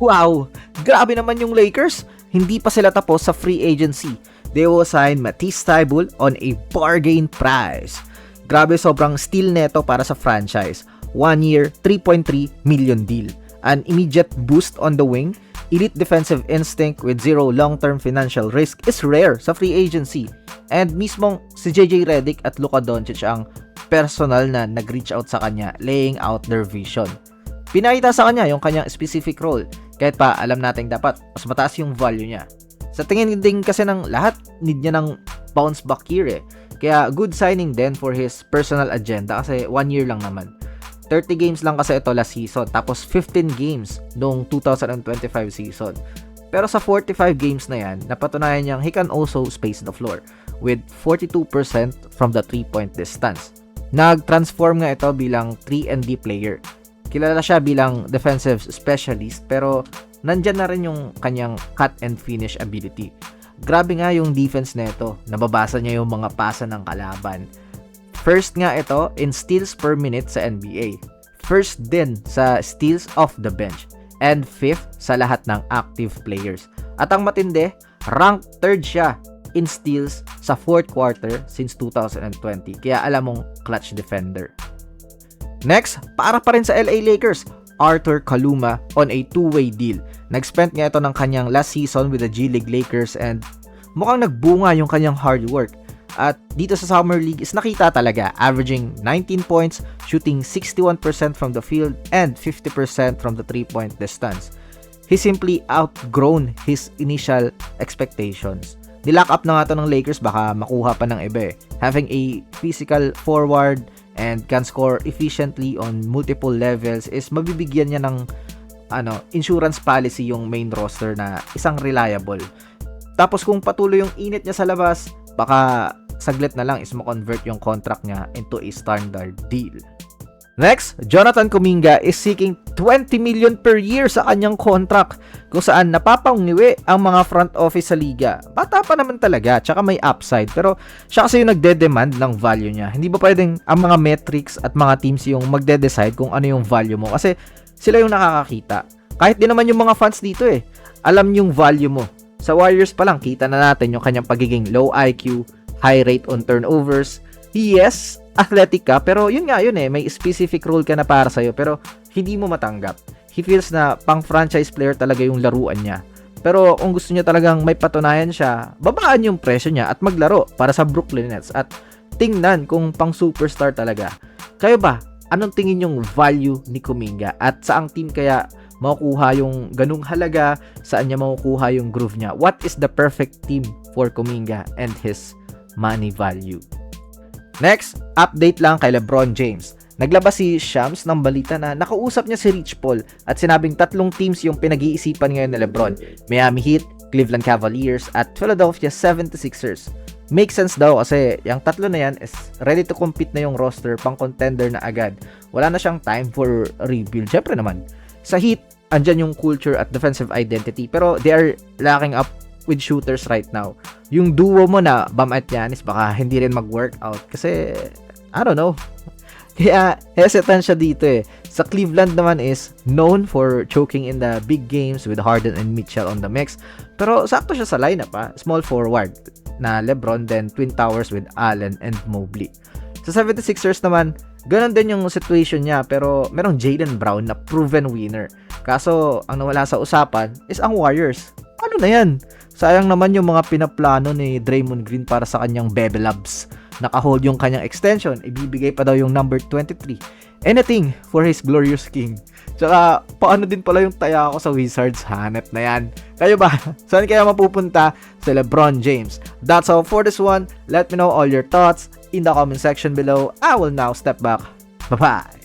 Wow! Grabe naman yung Lakers. Hindi pa sila tapos sa free agency. They will sign Matisse Thybulle on a bargain price. Grabe, sobrang steal neto para sa franchise. 1 year, 3.3 million deal. An immediate boost on the wing. Elite defensive instinct with zero long-term financial risk is rare sa free agency. And mismong si JJ Redick at Luka Doncic ang personal na nag-reach out sa kanya, laying out their vision. Pinakita sa kanya yung kanyang specific role, kahit pa alam natin dapat mas mataas yung value niya. Sa tingin din kasi ng lahat, need niya ng bounce back year eh. Kaya good signing din for his personal agenda kasi 1 year lang naman. 30 games lang kasi ito last season, tapos 15 games noong 2025 season. Pero sa 45 games na yan, napatunayan niyang he can also space the floor with 42% from the 3-point distance. Nag-transform nga ito bilang 3-and-D player. Kilala siya bilang defensive specialist pero nandyan na rin yung kanyang cut and finish ability. Grabe nga yung defense nito, nababasa niya yung mga pasa ng kalaban. First nga ito in steals per minute sa NBA. First din sa steals off the bench. And fifth sa lahat ng active players. At ang matindi, ranked third siya in steals sa fourth quarter since 2020. Kaya alam mong clutch defender. Next, para pa rin sa LA Lakers, Arthur Kaluma on a two-way deal. Nag-spend nga ito ng kanyang last season with the G League Lakers and mukhang nagbunga yung kanyang hard work. At dito sa Summer League is nakita talaga, averaging 19 points, shooting 61% from the field and 50% from the 3-point distance. He simply outgrown his initial expectations. Nilock up na nga ito ng Lakers, baka makuha pa ng iba eh. Having a physical forward and can score efficiently on multiple levels is mabibigyan niya ng insurance policy yung main roster na isang reliable. Tapos kung patuloy yung init niya sa labas, baka saglit na lang is ma-convert yung contract niya into a standard deal. Next, Jonathan Kuminga is seeking 20 million per year sa kanyang contract kung saan napapangiwi ang mga front office sa liga. Bata pa naman talaga, tsaka may upside pero siya kasi yung nagde-demand ng value niya. Hindi ba pwedeng ang mga metrics at mga teams yung magde-decide kung ano yung value mo kasi sila yung nakakakita. Kahit din naman yung mga fans dito eh, alam yung value mo. Sa Warriors pa lang, kita na natin yung kanyang pagiging low IQ, high rate on turnovers. Yes, athletic ka, pero yun eh, may specific role ka na para sa'yo, pero hindi mo matanggap. He feels na pang-franchise player talaga yung laruan niya. Pero kung gusto niya talagang may patunayan siya, babaan yung presyo niya at maglaro para sa Brooklyn Nets at tingnan kung pang-superstar talaga. Kayo ba, anong tingin yung value ni Kuminga at saang team kaya makukuha yung ganung halaga, saan niya makukuha yung groove niya? What is the perfect team for Kuminga and his money value? Next, update lang kay LeBron James. Naglabas si Shams ng balita na nakausap niya si Rich Paul at sinabing 3 teams yung pinag-iisipan ngayon ni LeBron. Miami Heat, Cleveland Cavaliers at Philadelphia 76ers. Makes sense daw kasi yung 3 na yan is ready to compete na yung roster, pang contender na agad. Wala na siyang time for rebuild. Syempre naman. Sa Heat, andyan yung culture at defensive identity pero they are lacking up with shooters right now. Yung duo mo na Bam at Giannis baka hindi rin mag-workout kasi I don't know. Kaya hesitant siya dito eh. Sa Cleveland naman is known for choking in the big games with Harden and Mitchell on the mix. Pero sakto siya sa lineup small forward na LeBron, then Twin Towers with Allen and Mobley. Sa 76ers naman, ganun din yung situation niya pero merong Jaylen Brown na proven winner. Kaso ang nawala sa usapan is ang Warriors. Ano na yan? Sayang naman yung mga pinaplano ni Draymond Green para sa kanyang Bebe Labs. Naka-hold yung kanyang extension, ibibigay pa daw yung number 23. Anything for his glorious king. Tsaka, paano din pala yung taya ko sa Wizards? Hanep na yan. Kayo ba? Saan kaya mapupunta? Sa LeBron James. That's all for this one. Let me know all your thoughts in the comment section below. I will now step back. Bye-bye!